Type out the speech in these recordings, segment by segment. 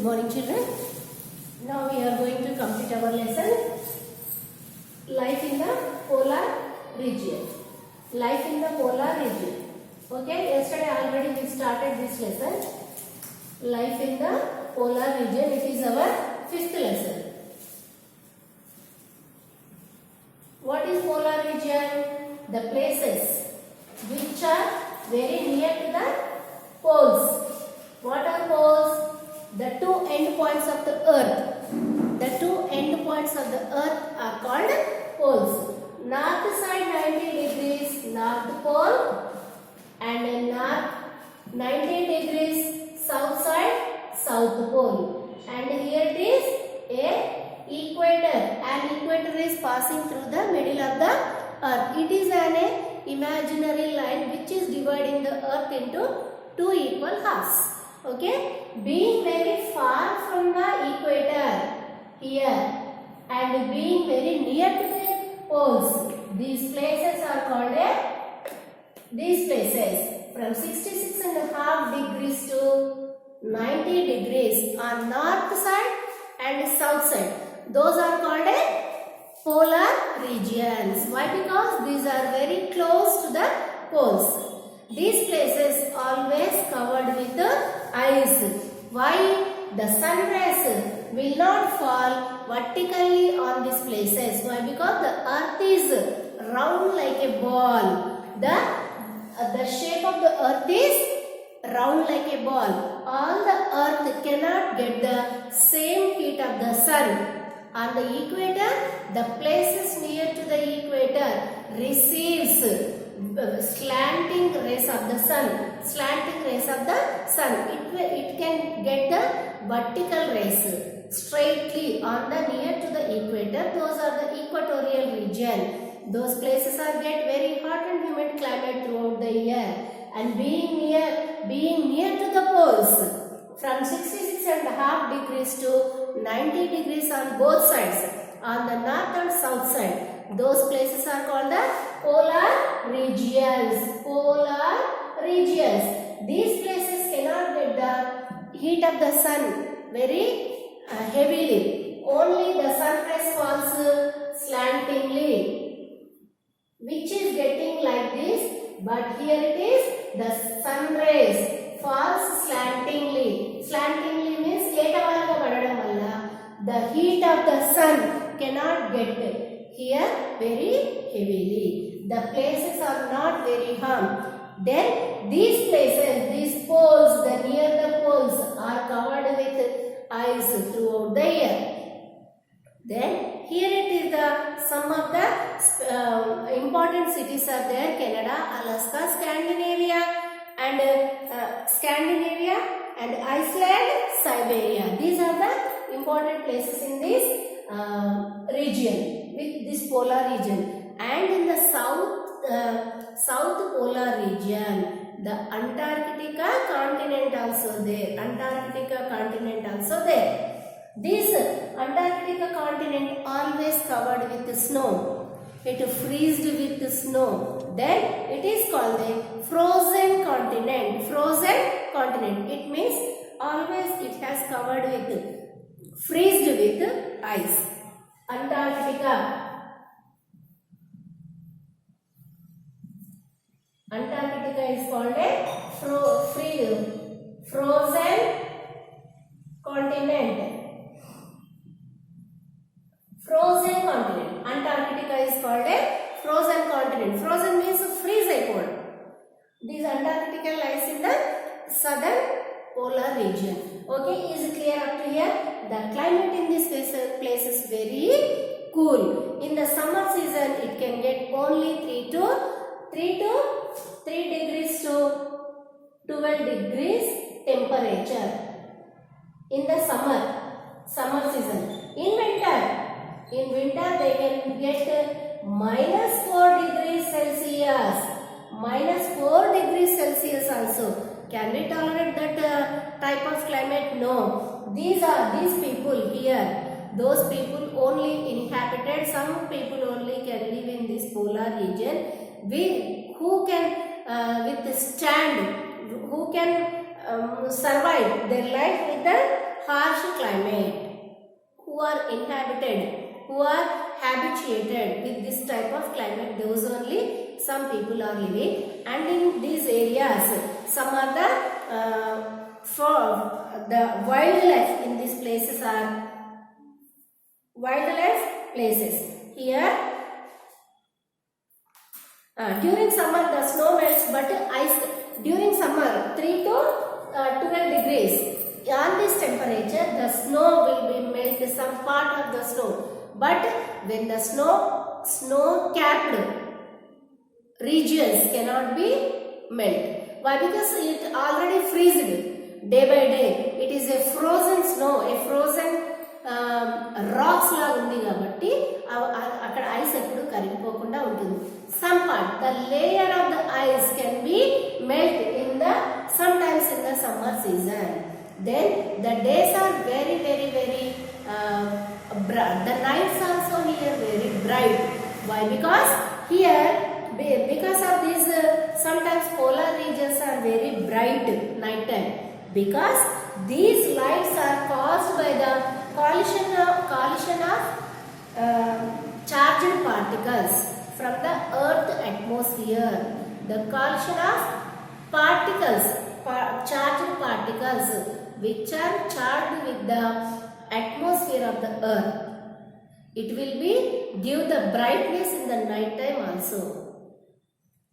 Good morning, children. Now we are going to complete our lesson, life in the polar region. Life in the polar region. Okay, yesterday already we started this lesson. Life in the polar region. It is our fifth lesson. What is polar region? The places which are very near to the poles. What are poles? The two end points of the earth. The two end points of the earth are called poles. North side 90 degrees, North Pole, and north 90 degrees, south side, South Pole. And here it is a equator. An equator is passing through the middle of the earth. It is an imaginary line which is dividing the earth into two equal halves. Okay, being very far from the equator here and being very near to the poles, these places are called these places from 66.5 degrees to 90 degrees on north side and south side. Those are called polar regions. Why? Because these are very close to the poles. These places always covered with ice. Why? The sun rays will not fall vertically on these places. Why? Because the earth is round like a ball. The shape of the earth is round like a ball. All the earth cannot get the same heat of the sun. On the equator, the places near to the equator receives slanting rays of the sun. Slanting rays of the sun. It can get the vertical rays straightly on the near to the equator. Those are the equatorial region. Those places are get very hot and humid climate throughout the year. And being near to the poles, from 66.5 degrees to 90 degrees on both sides, on the north and south side, those places are called the polar regions. Polar regions. These places cannot get the heat of the sun very heavily. Only the sun rays falls slantingly, which is getting like this. But here it is, the sun rays falls slantingly. Slantingly means the heat of the sun cannot get here very heavily. The places are not very hot. Then these places, these poles, the near the poles are covered with ice throughout the year. Then here it is some of the important cities are there: Canada, Alaska, Scandinavia, and Iceland, Siberia. These are the important places in this region, with this polar region. And in the south polar region, the Antarctica continent also there. Antarctica continent also there. This Antarctica continent always covered with snow. It freezed with snow. Then it is called a frozen continent. Frozen continent. It means always it has covered with, freezed with ice. Antarctica. Antarctica is called a frozen continent. Frozen continent. Antarctica is called a frozen continent. Frozen means freeze cold. This Antarctica lies in the southern polar region. Okay, is it clear up to here? The climate in this place is very cool. In the summer season, it can get only 3 degrees to 12 degrees temperature. In the summer season. In winter they can get minus 4 degrees Celsius. Minus 4 degrees Celsius also. Can we tolerate that type of climate? No. These people here. Those people only inhabited. Some people only can live in this polar region. Who can withstand, who can survive their life with the harsh climate, who are inhabited, who are habituated with this type of climate, those only some people are living. And in these areas, some are the wildlife in these places are wildlife places. Here, during summer the snow melts, but ice during summer 3 to 12 degrees. On this temperature, the snow will be melt some part of the snow. But when the snow-capped regions cannot be melt. Why? Because it already freezed day by day. It is a frozen snow, a frozen rocks la undi kabatti akkada ice eppudu karigipokunda untundi. Some part, the layer of the ice can be melt in the sometimes in the summer season. Then the days are very bright. The nights also here very bright. Why? Because here, because of these sometimes polar regions are very bright night time. Because these lights are caused by the collision of charged particles from the earth atmosphere. The collision of charged particles which are charged with the atmosphere of the earth. It will be give the brightness in the night time also.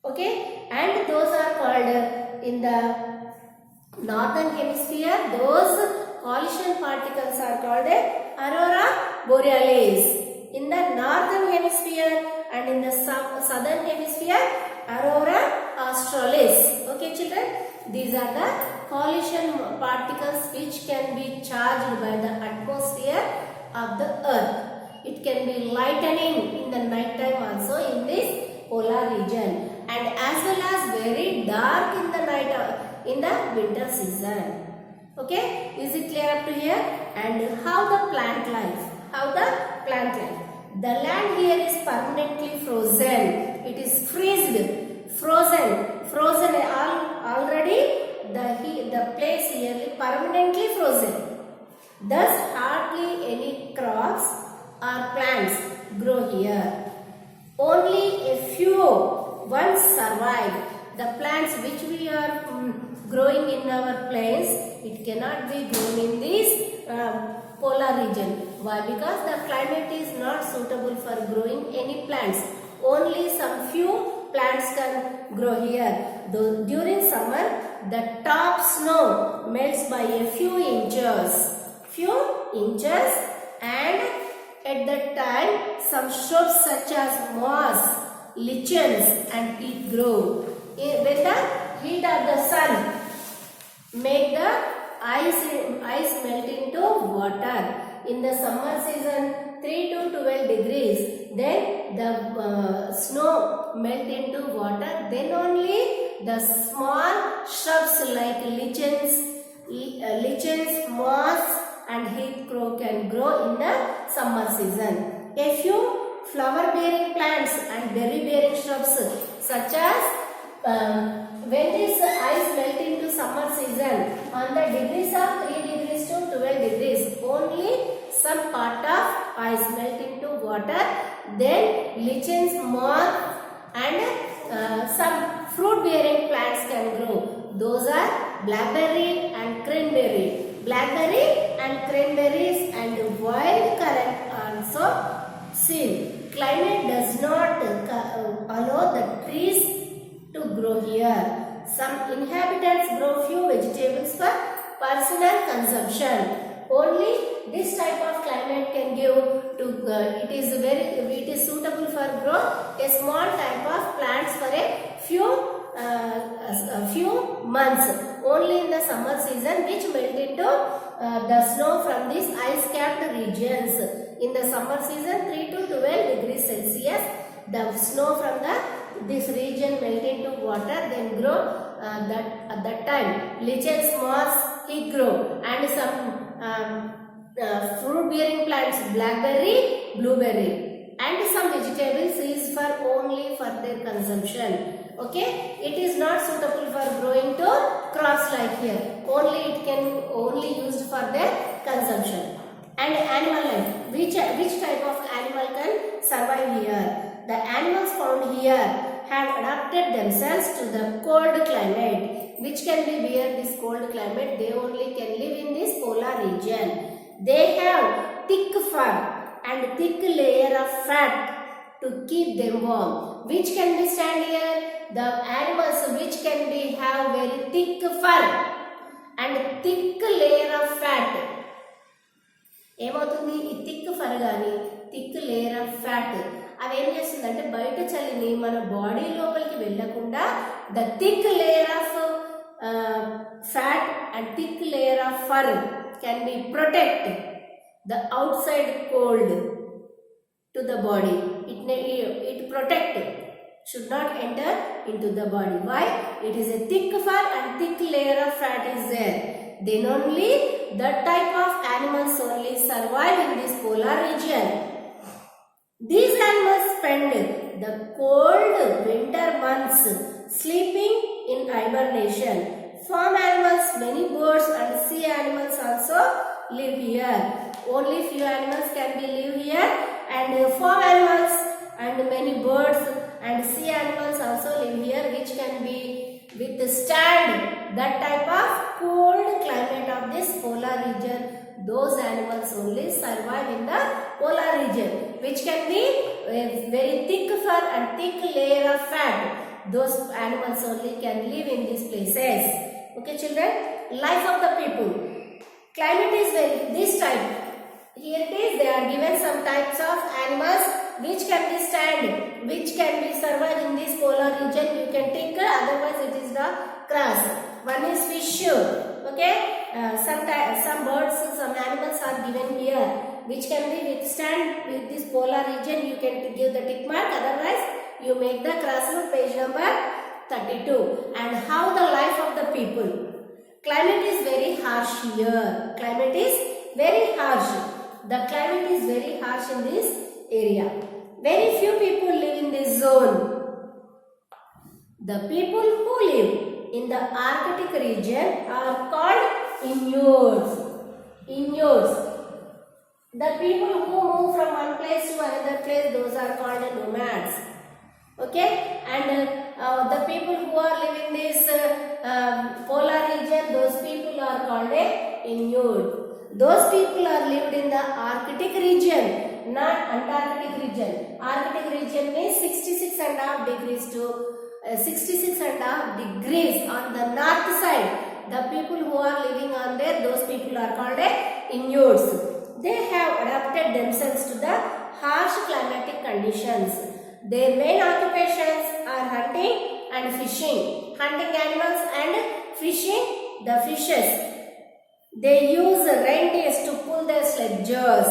Okay, and those are called in the northern hemisphere, those collision particles are called aurora borealis. In the northern hemisphere and in the southern hemisphere, aurora australis. Okay children, these are the collision particles which can be charged by the atmosphere of the earth. It can be lightening in the night time also in this polar region, and as well as very dark in the night in the winter season. Okay, is it clear up to here? And how the plant life? The land here is permanently frozen. It is frozen already. The place here is permanently frozen. Thus, hardly any crops or plants grow here. Only a few ones survive. The plants which we are growing in our plains, it cannot be grown in this polar region. Why? Because the climate is not suitable for growing any plants. Only some few plants can grow here. During summer, the top snow melts by a few inches, and at that time some shrubs such as moss, lichens and teak grow. When the heat of the sun make the ice melt into water. In the summer season 3 to 12 degrees, then the snow melt into water. Then only the small shrubs like lichens, moss and heath crow can grow in the summer season. A few flower bearing plants and berry bearing shrubs such as when this ice melt into summer season on the degrees of 3 degrees to 12 degrees, only some part of ice melt into water. Then lichens, moss and some fruit bearing plants can grow. Those are blackberry and cranberry. Blackberry and cranberries and wild currant also seen. Climate does not allow the trees to grow here. Some inhabitants grow few vegetables for personal consumption. Only this type of climate can give to it is suitable for grow a small type of plants for a few months. Only in the summer season, which melt into the snow from these ice capped regions. In the summer season 3 to 12 degrees Celsius, the snow from this region melt into water, then grow at that time lichens, moss, heath grow, and some fruit bearing plants, blackberry, blueberry, and some vegetables is for only for their consumption. Okay, it is not suitable for growing to crops like here. Only it can only used for their consumption. And animal life. Which type of animal can survive here? The animals found here have adapted themselves to the cold climate. Which can be bear this cold climate? They only can live in this polar region. They have thick fur and thick layer of fat to keep them warm. Which can be stand here? The animals which can be have very thick fur and thick layer of fat. ఏమవుతుంది? ఈ thick for కానీ thick layer of fat అవి ఏం చేస్తుందంటే బయట చలిని మన body లోపలికి వెళ్ళకుండా the thick layer of fat and thick layer of for can be protect the out side cold to the body. It protect, should not enter into the body. Why? It is a thick fur and thick layer of fat is there. Then only that type of animals only survive in this polar region. These animals spend the cold winter months sleeping in hibernation. Farm animals, many birds and sea animals also live here. Only few animals can be live here, and farm animals and many birds and sea animals also live here, which can be withstand that type of cold climate of this polar region. Those animals only survive in the polar region, which can be a very thick fur and thick layer of fat. Those animals only can live in these places. Okay children, life of the people. Climate is this type. Here it is, they are given some types of animals which can be stand, which can be survive in this polar region. You can take, otherwise it is the grass. One is fish. Okay, some birds, some animals are given here which can be withstand with this polar region. You can give the tick mark, otherwise you make the crossword page number 32. And how the life of the people. Climate is very harsh here. Climate is very harsh. The climate is very harsh in this area. Very few people live in this zone. The people who live in the Arctic region are called Inuits. Inuits. The people who move from one place to another place, those are called nomads. Okay, and the people who are living in this polar region, those people are called Inuit. Those people are lived in the Arctic region, not Antarctic region. Arctic region means 66.5 degrees to 66.5 degrees on the north side. The people who are living on there, those people are called Inuits. They have adapted themselves to the harsh climatic conditions. Their main occupations are hunting and fishing. Hunting animals and fishing the fishes. They use reindeers to pull their sledges.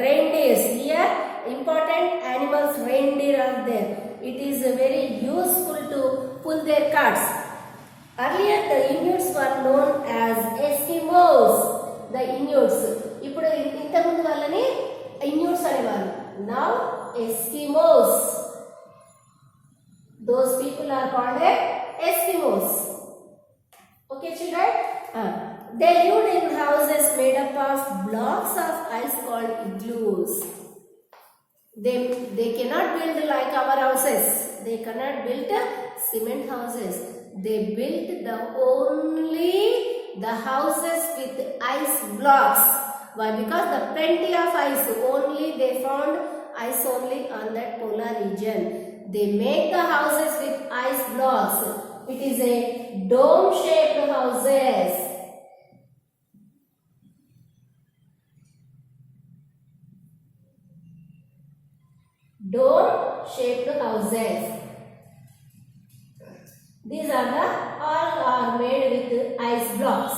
Reindeers, here important animals, reindeer are there. It is very useful to pull their carts. Earlier the Inuits were known as Eskimos. The Inuits. ఇప్పుడు ఇంతకుముందు వాళ్ళని Inuits అనేవారు. Now Eskimos. Those people are called Eskimos. Okay children? They lived in houses made up of blocks of ice called igloos. They cannot build like our houses. They cannot build cement houses. They built only the houses with ice blocks. Why? Because the plenty of ice. Only they found ice only on that polar region. They make the houses with ice blocks. It is a dome-shaped houses. Dome-shaped houses. These are all are made with ice blocks.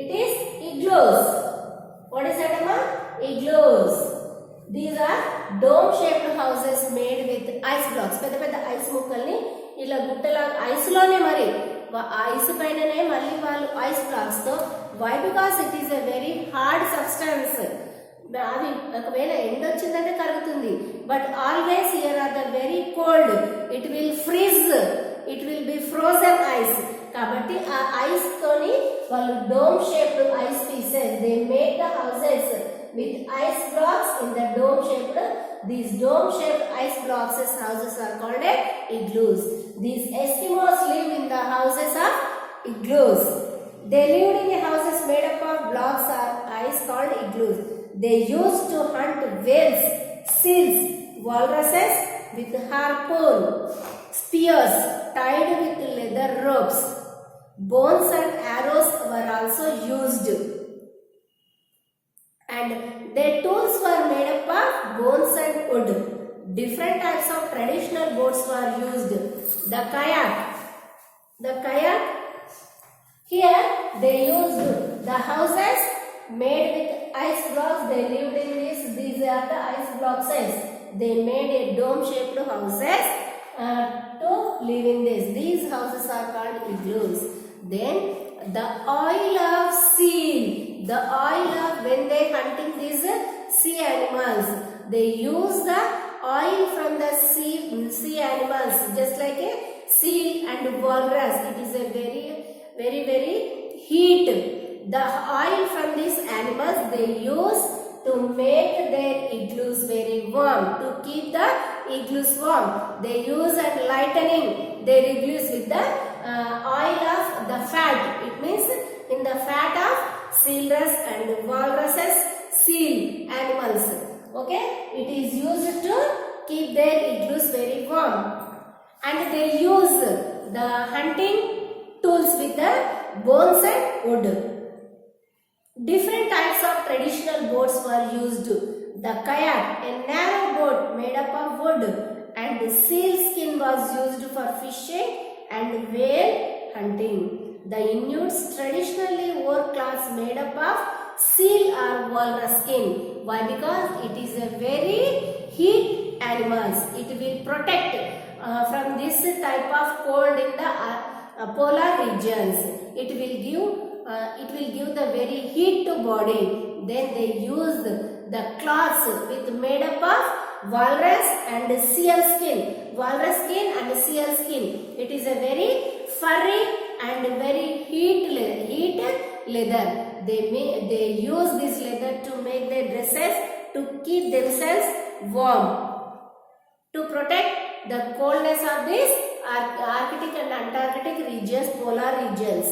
It is igloos. What is that, Amma? Igloos. These are dome-shaped houses made with ice blocks. పెద్ద ice ముక్కల్ని ఇలా గుట్టలా ice లోనే మరి ice పైననే మళ్ళీ వాళ్ళు ice blocks తో. Why? Because it is a very hard substance. అవి ఒకవేళ ఎండ వచ్చిందంటే కరుగుతుంది. But always here are the very cold. It will freeze. It will be frozen ice. కాబట్టి ఆ ఐస్ తోని వాళ్ళు dome shaped ice pieces they made the houses with ice blocks in the dome shaped. These dome shaped ice blocks houses are called igloos. These Eskimos live in the houses of igloos. They lived in the houses made up of blocks or ice called igloos. They used to hunt whales, seals, walruses with harpoon, spears tied with leather ropes. Bones and arrows were also used. And their tools were made up of bones and wood. Different types of traditional boats were used. The kayak. Here they used the houses made with ice blocks. They lived in this. These are the ice blocks. They made a dome-shaped houses to live in this. These houses are called igloos. Then the oil of seal. The oil of when they hunting these sea animals, they use the oil from the sea animals, just like a seal and walrus. It is a very heat. The oil from these animals they use to make their igloos very warm, to keep the igloos warm. They use and lightening their igloos with the oil of the fat. It means in the fat of sealers and walruses, seal animals. Okay, it is used to keep their igloos very warm. And they use the hunting tools with the bones and wood. Different types of traditional boats were used. The kayak, a narrow boat made up of wood, and the seal skin was used for fishing and whale hunting. The Inuits traditionally wore clothes made up of seal or walrus skin. Why? Because it is a very heat animals. It will protect from this type of cold in the polar regions. It will give the very heat to body. Then they use the cloths with made up of walrus and seal skin. Walrus skin and seal skin. It is a very furry and very heat leather. They use this leather to make their dresses to keep themselves warm, to protect the coldness of these Arctic and Antarctic regions, polar regions.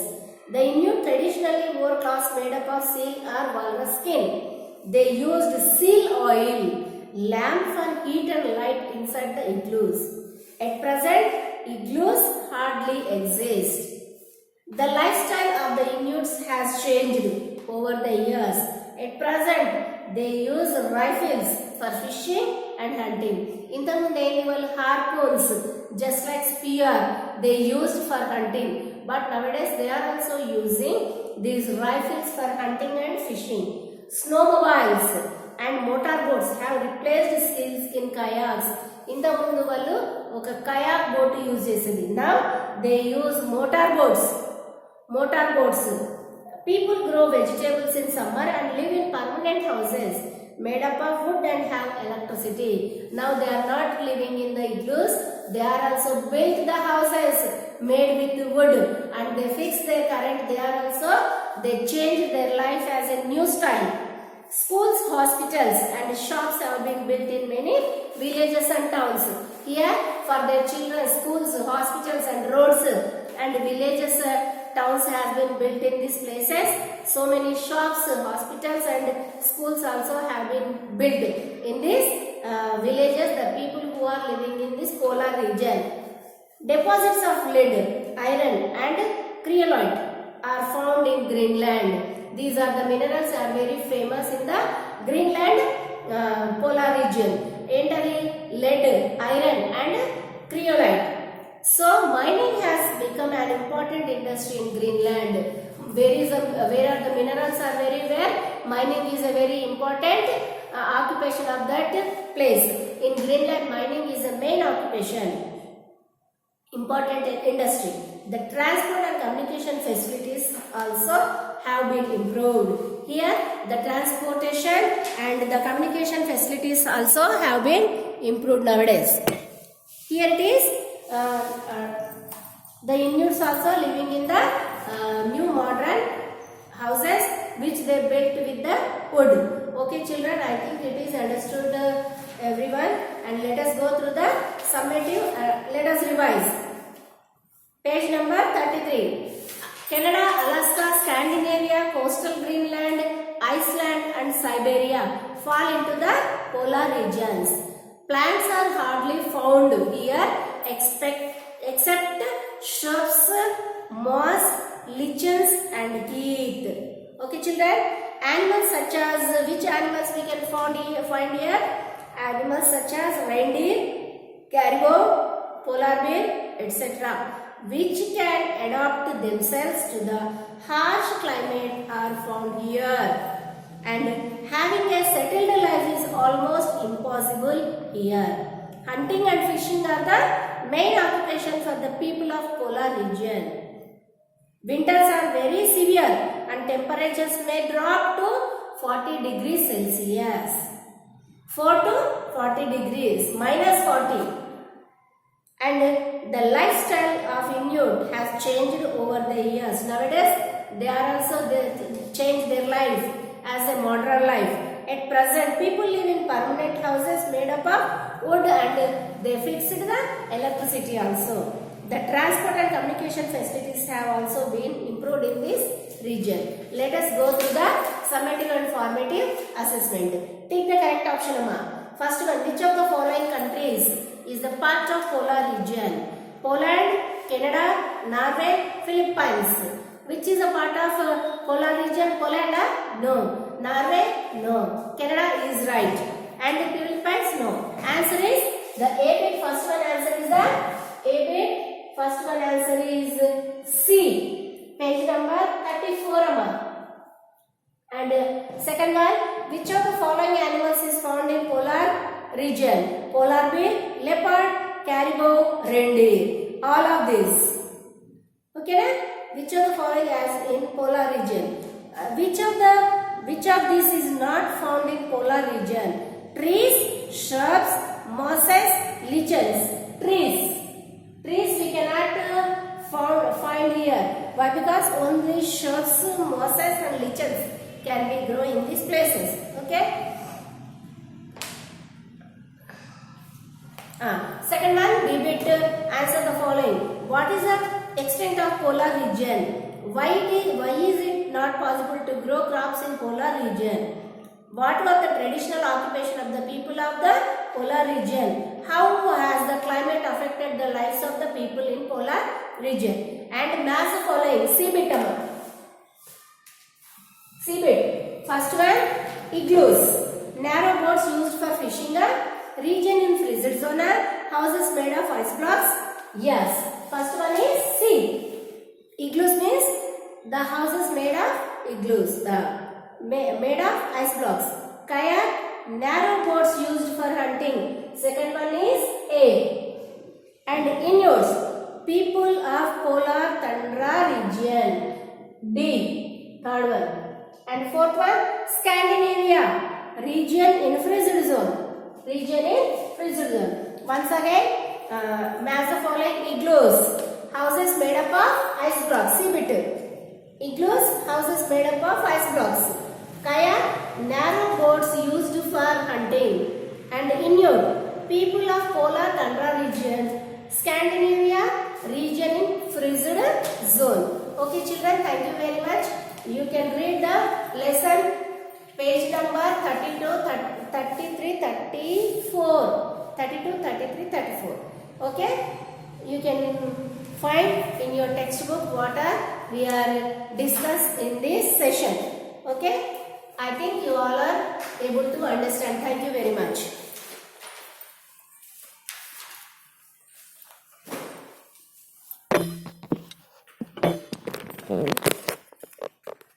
The Inuit traditionally wore clothes made up of seal or walrus skin. They used seal oil, lamp for heat and light inside the igloos. At present, igloos hardly exist. The lifestyle of the Inuits has changed over the years. At present, they use rifles for fishing and hunting. In the medieval harpoons, just like spear, they used for hunting. But nowadays, they are also using these rifles for hunting and fishing. Snowmobiles and motorboats have replaced sealskin kayaks. In the mundu vallu oka kayak boat use chesedi. Now they use motorboats. People grow vegetables in summer and live in permanent houses made up of wood and have electricity. Now they are not living in the igloos. They are also built the houses made with wood and they fix their current. They change their life as a new style. Schools, hospitals and shops have been built in many villages and towns. Here for their children, schools, hospitals and roads and villages, towns have been built in these places. So many shops, hospitals and schools also have been built in these villages, the people who are living in this polar region. Deposits of lead, iron and cryolite are found in Greenland. These are the minerals are very famous in the Greenland polar region. Entering lead, iron and cryolite. So mining has become an important industry in Greenland. Where are the minerals are very rare, mining is a very important occupation of that place. In Greenland, mining is a main occupation, important industry. The transport and communication facilities also have been improved. Here the transportation and the communication facilities also have been improved nowadays. Here it is The Inuits also living in the new modern houses which they built with the wood. Okay children, I think it is understood everyone, and let us go through the summative. Let us revise. Page number 33. Canada, Alaska, Scandinavia, coastal Greenland, Iceland and Siberia fall into the polar regions. Plants are hardly found here except shrubs, moss, lichens and heath. Okay children, animals such as, which animals we can find here? Animals such as reindeer, caribou, polar bear, etc., which can adapt themselves to the harsh climate are found here. And having a settled life is almost impossible here. Hunting and fishing are the main occupation for the people of polar region. Winters are very severe and temperatures may drop to 40 degrees Celsius. 4 to 40 degrees, minus 40. And the lifestyle of Inuit has changed over the years. Nowadays, they are also changed their life as a modern life. At present, people live in permanent houses made up of wood and they fixed the electricity also. The transport and communication facilities have also been improved in this region. Let us go through the summative and formative assessment. Take the correct option, Amma. First one, which of the following countries is the part of polar region? Poland, Canada, Norway, Philippines. Which is a part of polar region? Poland? No. Norway? No. Canada is right. And the Philippines? No. Answer is the A bit. First one answer is the A bit. First one answer is C. Page number 34. And second one, which of the following animals is found in polar region? Polar bear, leopard, caribou, reindeer. All of these. Okay? Which of the following is in polar region? Which of these is not found in polar region? Trees, shrubs, mosses, lichens. Trees we cannot find here. Why? Because only shrubs, mosses and lichens can be grown in these places. Okay. Second one, we bit answer the following. What is the extent of polar region? Why is it not possible to grow crops in polar region? What was the traditional occupation of the people of the polar region? How has the climate affected the lives of the people in polar region? And match the following. C-bit. First one, igloos. Narrow boats used for fishing. Region in frigid zone. Houses made of ice blocks. Yes. First one is C. Igloos means the houses made of igloos. Made of ice blocks. Kayak, narrow boats used for hunting. Second one is A. And Inuits, people of polar tundra region. D. Third one. And fourth one, Scandinavia, region in frigid zone. Region in frigid zone. Once again, match the following. Igloos, houses made up of ice blocks. See bit. Igloos, houses made up of ice blocks. Kayak, narrow boats used for hunting. And Inuit, people of polar tundra region. Scandinavia, region in frigid zone. Okay children, thank you very much. You can read the lesson, page number 32, 33, 34. 32, 33, 34. Okay? You can find in your textbook what we are discussed in this session. Okay? I think you all are able to understand. Thank you very much.